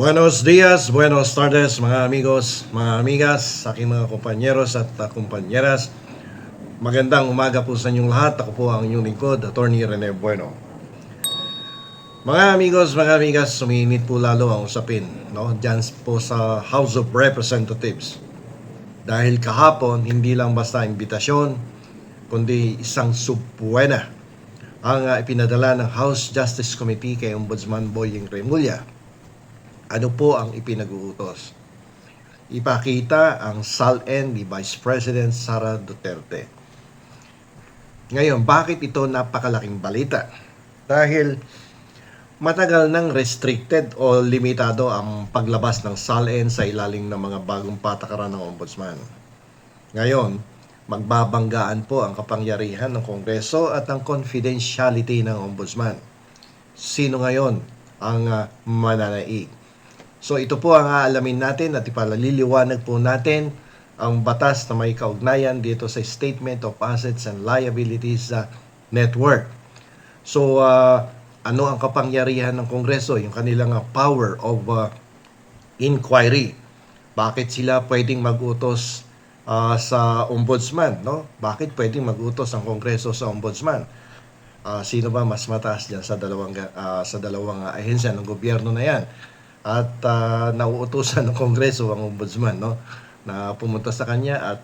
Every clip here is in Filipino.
Buenos dias, buenos tardes mga amigos, mga amigas, aking mga kompanyeros at kompanyeras. Magandang umaga po sa inyong lahat. Ako po ang inyong lingkod, Attorney Rene Bueno. Mga amigos, mga amigas, suminit po lalo ang usapin, no? Diyan po sa House of Representatives. Dahil kahapon, hindi lang basta imbitasyon, kundi isang subpuena ang ipinadala ng House Justice Committee kay Ombudsman Boying Remulla. Ano po ang ipinag-uutos? Ipakita ang SALN ni Vice President Sara Duterte. Ngayon, bakit ito napakalaking balita? Dahil matagal nang restricted o limitado ang paglabas ng SALN sa ilalim ng mga bagong patakaran ng Ombudsman. Ngayon, magbabanggaan po ang kapangyarihan ng Kongreso at ang confidentiality ng Ombudsman. Sino ngayon ang mananaig? So ito po ang aalamin natin at ipaliliwanag po natin ang batas na may kaugnayan dito sa Statement of Assets and Liabilities Network. So ano ang kapangyarihan ng Kongreso? Yung kanilang power of inquiry. Bakit sila pwedeng mag-utos sa ombudsman, no? Bakit pwedeng mag-utos ang Kongreso sa ombudsman? Sino ba mas mataas diyan sa dalawang ahensya ng gobyerno na 'yan? At nauutusan ng Kongreso ang ombudsman, no, na pumunta sa kanya at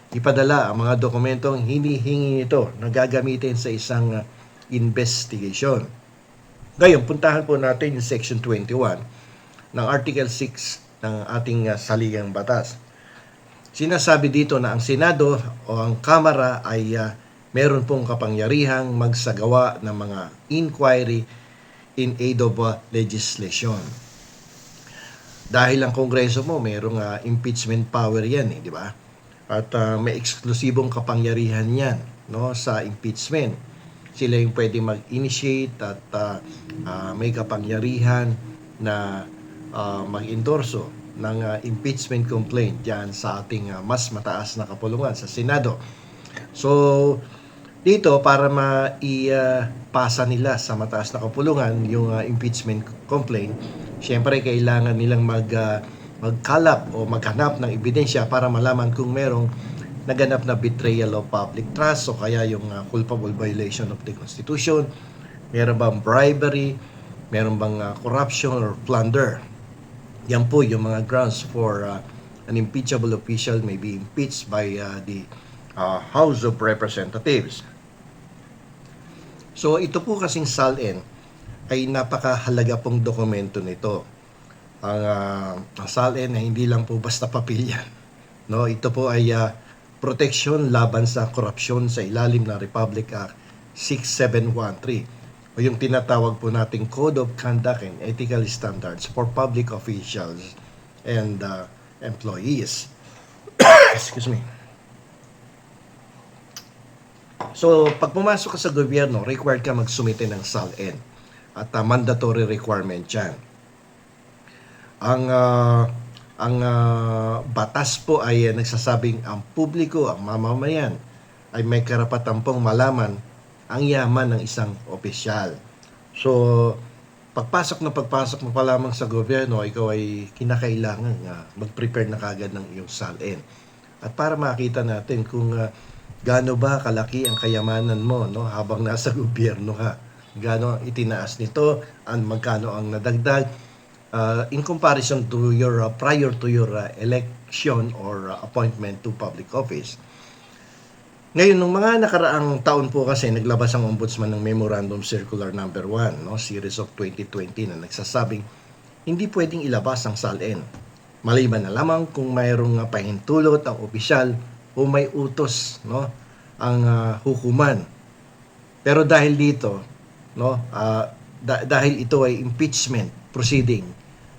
ipadala ang mga dokumentong hinihingi ito na gagamitin sa isang investigation. Ngayon, puntahan po natin yung Section 21 ng Article 6 ng ating saligang batas. Sinasabi dito na ang Senado o ang Kamara ay meron pong kapangyarihang magsagawa ng mga inquiry in aid of legislation. Dahil ang Kongreso mo mayroong impeachment power yan, di ba? At may eksklusibong kapangyarihan yan, no, sa impeachment. Sila yung pwede mag-initiate at may kapangyarihan na mag-endorso ng impeachment complaint diyan sa ating mas mataas na kapulungan sa Senado. So dito, para maipasa nila sa mataas na kapulungan yung impeachment complaint, syempre kailangan nilang magkalap o maghanap ng ebidensya para malaman kung merong naganap na betrayal of public trust o kaya yung culpable violation of the Constitution, meron bang bribery, meron bang corruption or plunder. Yan po yung mga grounds for an impeachable official may be impeached by the House of Representatives. So ito po kasing SALN ay napakahalaga pong dokumento nito. Ang SALN ay hindi lang po basta papel yan, no? Ito po ay proteksyon laban sa korupsyon sa ilalim ng Republic Act 6713 o yung tinatawag po nating Code of Conduct and Ethical Standards for Public Officials and Employees. Excuse me. So, pag pumasok ka sa gobyerno, required ka magsumite ng SALN at mandatory requirement yan. Ang batas po ay nagsasabing ang publiko, ang mamamayan, ay may karapatan pong malaman ang yaman ng isang opisyal. So, pagpasok mo pa lamang sa gobyerno, ikaw ay kinakailangan mag-prepare na kagad ng iyong SALN. At para makita natin kung gaano ba kalaki ang kayamanan mo, no, habang nasa gobyerno ka. Gaano itinaas nito, magkano ang nadagdag in comparison to your prior to your election or appointment to public office. Ngayon, nung mga nakaraang taon po kasi naglabas ang Ombudsman ng Memorandum Circular Number 1, no, Series of 2020 na nagsasabing hindi pwedeng ilabas ang SALN. Maliban na lamang kung mayroong pahintulot ang opisyal o may utos, no, ang hukuman. Pero dahil dito, no, dahil ito ay impeachment proceeding,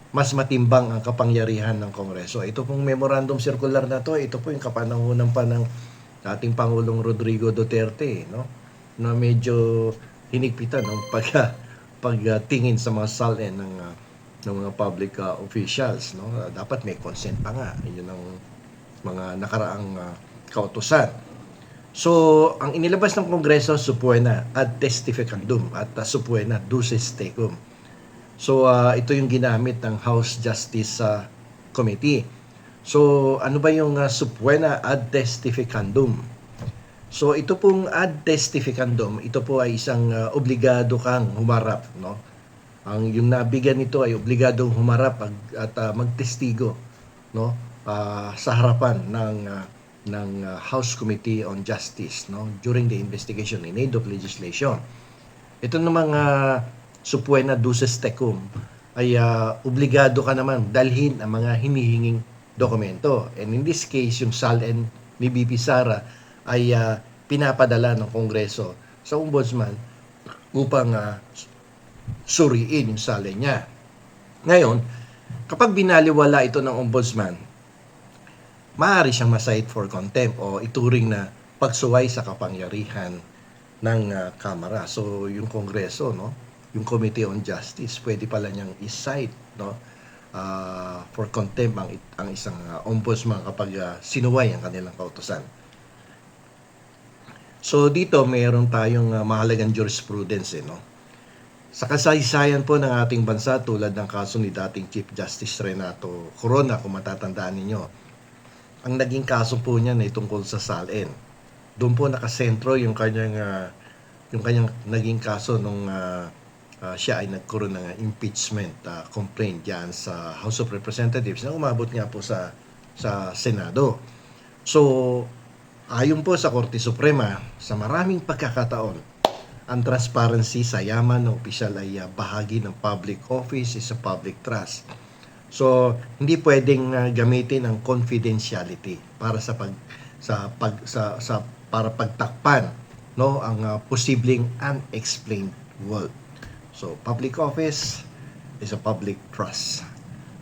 mas matimbang ang kapangyarihan ng Kongreso. Ito pong memorandum circular na to, ito po yung kapanahunan pa ng ating Pangulong Rodrigo Duterte, no, na medyo hinigpitan ng pagtingin sa mga SALN ng mga public officials, no. Dapat may consent pa nga. Yun ang mga nakaraang kautusan. So, ang inilabas ng Kongreso, supuena ad testificandum at supuena duces tecum. So ito yung ginamit ng House Justice Committee. So ano ba yung subpoena ad testificandum? So ito pong ad testificandum, ito po ay isang obligado kang humarap, no? Ang yung nabigyan nito ay obligadong humarap at magtestigo, no? Sa harapan ng House Committee on Justice, no, during the investigation in aid of legislation. Ito namang subpoena duces tecum ay obligado ka naman dalhin ang mga hinihinging dokumento. And in this case, yung SALN ni BP Sara ay pinapadala ng Kongreso sa Ombudsman upang suriin yung SALN niya. Ngayon, kapag binaliwala ito ng Ombudsman, maaari siyang ma-cite for contempt o ituring na pagsuway sa kapangyarihan ng Kamara. So, yung Kongreso, no, yung Committee on Justice, pwede pala niyang i-cite, no, for contempt ang isang ombudsman kapag sinuway ang kanilang kautusan. So, dito mayroon tayong mahalagang jurisprudence, no. Sa kasaysayan po ng ating bansa, tulad ng kaso ni dating Chief Justice Renato Corona, kung matatandaan ninyo, ang naging kaso po niya ay tungkol sa SALN. Doon po nakasentro yung kanyang naging kaso nung siya ay nagkaroon ng impeachment complaint diyan sa House of Representatives na umabot nga po sa Senado. So, ayon po sa Korte Suprema, sa maraming pagkakataon, ang transparency sa yaman ng opisyal ay bahagi ng public office, is a public trust. So, hindi pwedeng gamitin ang confidentiality para para pagtakpan, no, ang posibleng unexplained wealth. So, public office is a public trust.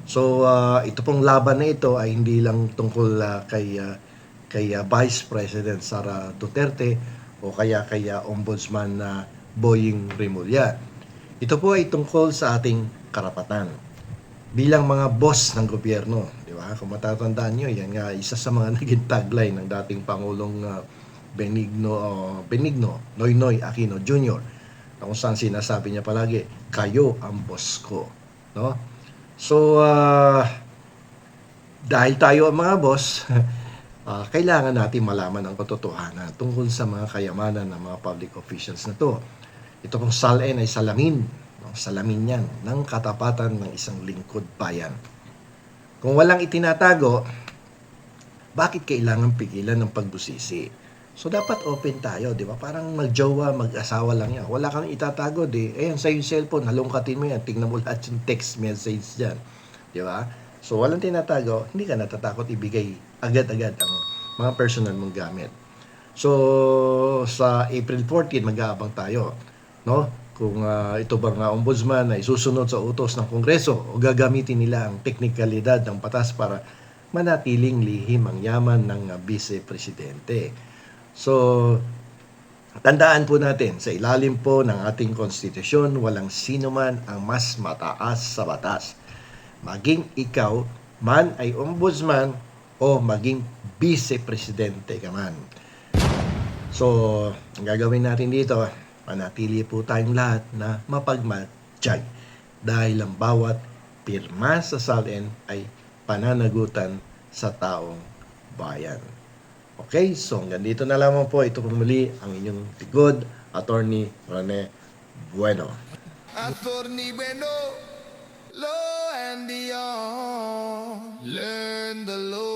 So, ito pong laban na ito ay hindi lang tungkol kay Vice President Sara Duterte o kaya Ombudsman Boying Remulla. Ito po ay tungkol sa ating karapatan bilang mga boss ng gobyerno, di ba? Kung matatandaan nyo, yan nga isa sa mga naging tagline ng dating Pangulong Benigno Noynoy Aquino Jr. na kung saan sinasabi niya palagi, kayo ang boss ko, no? So, dahil tayo ang mga boss, kailangan natin malaman ang katotohanan tungkol sa mga kayamanan ng mga public officials na to. Ito pong SALN ay salamin, salamin yan ng katapatan ng isang lingkod bayan. Kung walang itinatago, bakit kailangan pigilan ng pagbusisi? So, dapat open tayo, di ba? Parang magjowa, mag-asawa lang yan. Wala kang itatago, di. Ayan, sa yung cellphone, halongkatin mo yan. Tingnan mo lahat yung text message dyan. Di ba? So, walang tinatago, hindi ka natatakot ibigay agad-agad ang mga personal mong gamit. So, sa April 14, mag-aabang tayo, no? Kung ito bang ombudsman ay susunod sa utos ng Kongreso o gagamitin nila ang teknikalidad ng batas para manatiling lihim ang yaman ng Vice Presidente. So, tandaan po natin, sa ilalim po ng ating konstitusyon, walang sino man ang mas mataas sa batas. Maging ikaw man ay ombudsman o maging Vice Presidente ka man. So, ang gagawin natin dito, manatili po tayong lahat na mapagmatsyag dahil ang bawat pirma sa SALN ay pananagutan sa taong bayan. Okay, so hanggang dito na lamang po. Ito po muli ang inyong likod, Attorney Rene Bueno. Attorney Bueno, law and beyond, learn the law.